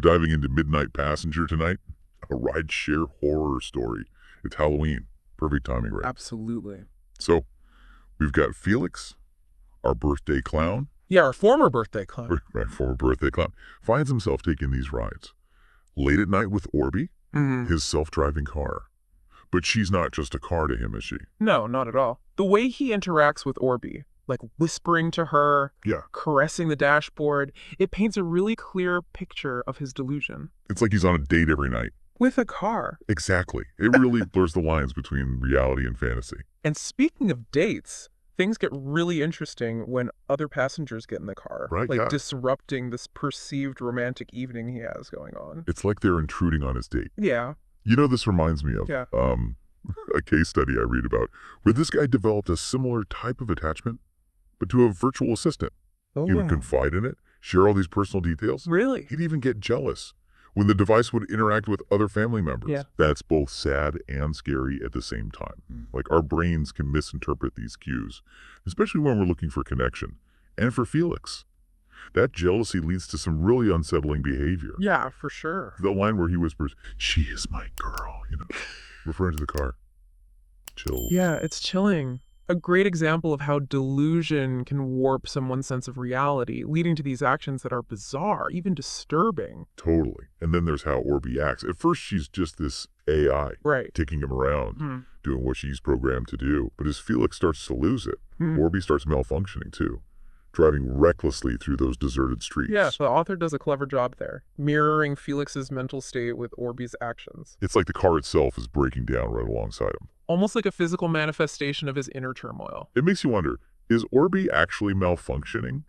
diving into Midnight Passenger tonight, a ride-share horror story. It's Halloween. Perfect timing, right? Absolutely. So, we've got Felix, our birthday clown. Yeah, our former birthday clown. Right, former birthday clown. Finds himself taking these rides. Late at night with Orbi, his self-driving car. But she's not just a car to him, is she? No, not at all. The way he interacts with Orbi, like whispering to her, caressing the dashboard, it paints a really clear picture of his delusion. It's like he's on a date every night. With a car. Exactly. It really blurs the lines between reality and fantasy. And speaking of dates, things get really interesting when other passengers get in the car. Right, like disrupting this perceived romantic evening he has going on. It's like they're intruding on his date. Yeah. You know, this reminds me of a case study I read about where this guy developed a similar type of attachment, but to a virtual assistant. Oh, he would confide in it, share all these personal details. Really? He'd even get jealous when the device would interact with other family members. Yeah. That's both sad and scary at the same time. Like, our brains can misinterpret these cues, especially when we're looking for connection. And for Felix, that jealousy leads to some really unsettling behavior. Yeah, for sure. The line where he whispers, "She is my girl," referring to the car. Chill. Yeah, it's chilling. A great example of how delusion can warp someone's sense of reality, leading to these actions that are bizarre, even disturbing. Totally. And then there's how Orbi acts. At first, she's just this AI, taking him around, doing what she's programmed to do. But as Felix starts to lose it, Orbi starts malfunctioning too, driving recklessly through those deserted streets. Yeah, the author does a clever job there, mirroring Felix's mental state with Orbi's actions. It's like the car itself is breaking down right alongside him. Almost like a physical manifestation of his inner turmoil. It makes you wonder, is Orbi actually malfunctioning?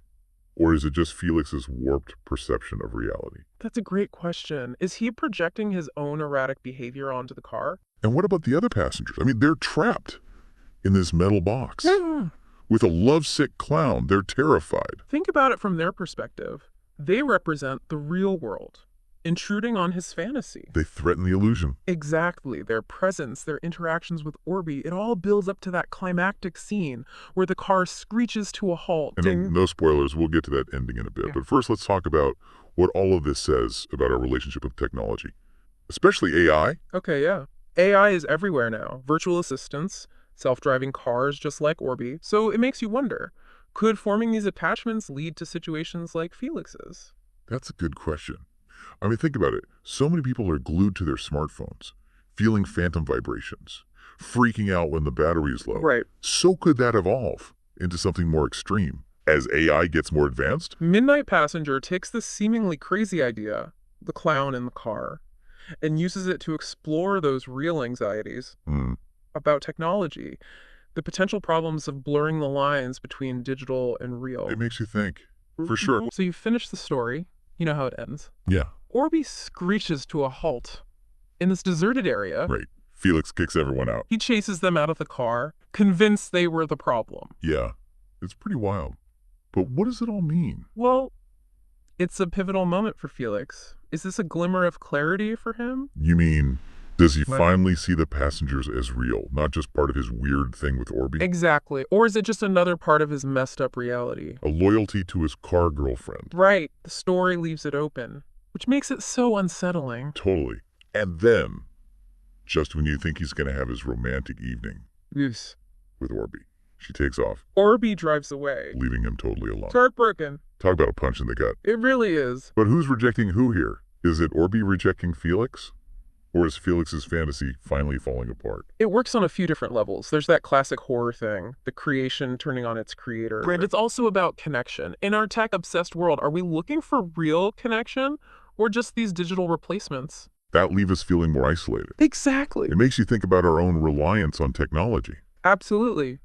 Or is it just Felix's warped perception of reality? That's a great question. Is he projecting his own erratic behavior onto the car? And what about the other passengers? I mean, they're trapped in this metal box. With a lovesick clown, they're terrified. Think about it from their perspective. They represent the real world, intruding on his fantasy. They threaten the illusion. Exactly. Their presence, their interactions with Orbi, it all builds up to that climactic scene where the car screeches to a halt. And no spoilers, we'll get to that ending in a bit. But first, let's talk about what all of this says about our relationship with technology, especially AI. Okay, yeah. AI is everywhere now. Virtual assistants, self-driving cars just like Orbi. So it makes you wonder, could forming these attachments lead to situations like Felix's? That's a good question. I mean, think about it. So many people are glued to their smartphones, feeling phantom vibrations, freaking out when the battery is low. Right. So could that evolve into something more extreme as AI gets more advanced? Midnight Passenger takes this seemingly crazy idea, the clown in the car, and uses it to explore those real anxieties about technology, the potential problems of blurring the lines between digital and real. It makes you think, for sure. So you finish the story. You know how it ends. Yeah. Orbi screeches to a halt in this deserted area. Right. Felix kicks everyone out. He chases them out of the car, convinced they were the problem. Yeah. It's pretty wild. But what does it all mean? Well, it's a pivotal moment for Felix. Is this a glimmer of clarity for him? You mean, does he finally see the passengers as real, not just part of his weird thing with Orbi? Exactly. Or is it just another part of his messed up reality? A loyalty to his car girlfriend. Right. The story leaves it open, which makes it so unsettling. Totally. And then, just when you think he's going to have his romantic evening with Orbi, she takes off. Orbi drives away, leaving him totally alone. Heartbroken. Talk about a punch in the gut. It really is. But who's rejecting who here? Is it Orbi rejecting Felix? Or is Felix's fantasy finally falling apart? It works on a few different levels. There's that classic horror thing, the creation turning on its creator. And it's also about connection. In our tech-obsessed world, are we looking for real connection or just these digital replacements? That leaves us feeling more isolated. Exactly. It makes you think about our own reliance on technology. Absolutely.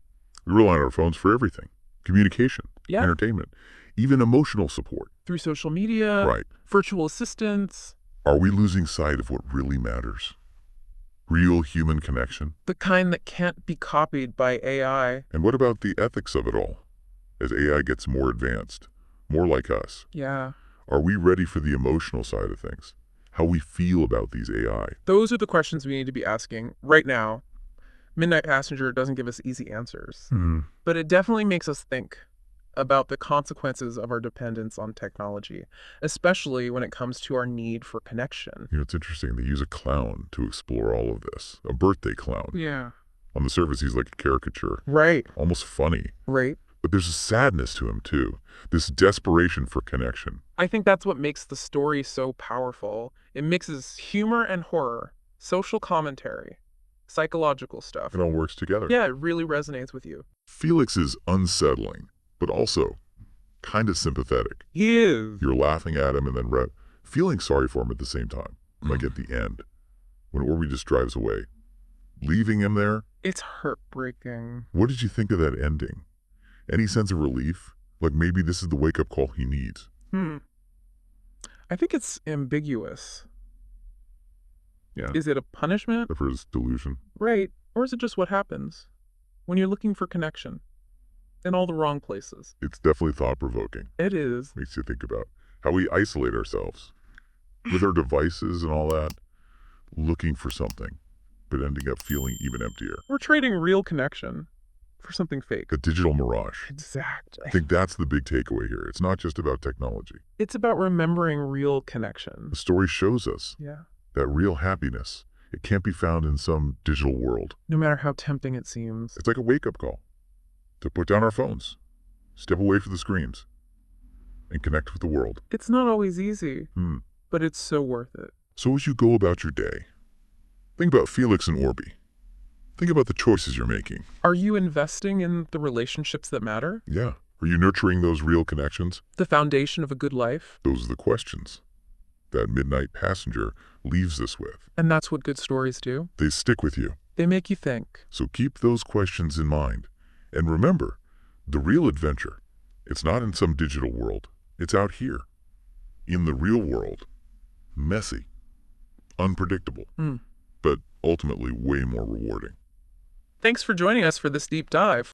We rely on our phones for everything. Communication, entertainment, even emotional support. Through social media, virtual assistants. Are we losing sight of what really matters? Real human connection? The kind that can't be copied by AI. And what about the ethics of it all? As AI gets more advanced, more like us. Yeah. Are we ready for the emotional side of things? How we feel about these AI? Those are the questions we need to be asking right now. Midnight Passenger doesn't give us easy answers. But it definitely makes us think. about the consequences of our dependence on technology, especially when it comes to our need for connection. It's interesting. They use a clown to explore all of this. A birthday clown. Yeah. On the surface, he's like a caricature. Right. Almost funny. Right. But there's a sadness to him, too. This desperation for connection. I think that's what makes the story so powerful. It mixes humor and horror, social commentary, psychological stuff. It all works together. Yeah, it really resonates with you. Felix is unsettling, but also kind of sympathetic. He is. You're laughing at him and then feeling sorry for him at the same time. Like at the end, when Orbi just drives away, leaving him there. It's heartbreaking. What did you think of that ending? Any sense of relief? Like maybe this is the wake-up call he needs? I think it's ambiguous. Yeah. Is it a punishment? For his delusion? Right. Or is it just what happens when you're looking for connection in all the wrong places? It's definitely thought-provoking. It is. Makes you think about how we isolate ourselves with our devices and all that, looking for something, but ending up feeling even emptier. We're trading real connection for something fake. A digital mirage. Exactly. I think that's the big takeaway here. It's not just about technology. It's about remembering real connection. The story shows us that real happiness, it can't be found in some digital world. No matter how tempting it seems. It's like a wake-up call to put down our phones, step away from the screens, and connect with the world. It's not always easy, but it's so worth it. So as you go about your day, think about Felix and Orbi. Think about the choices you're making. Are you investing in the relationships that matter? Yeah. Are you nurturing those real connections? The foundation of a good life? Those are the questions that Midnight Passenger leaves us with. And that's what good stories do. They stick with you. They make you think. So keep those questions in mind. And remember, the real adventure, it's not in some digital world. It's out here, in the real world. Messy, unpredictable, but ultimately way more rewarding. Thanks for joining us for this deep dive.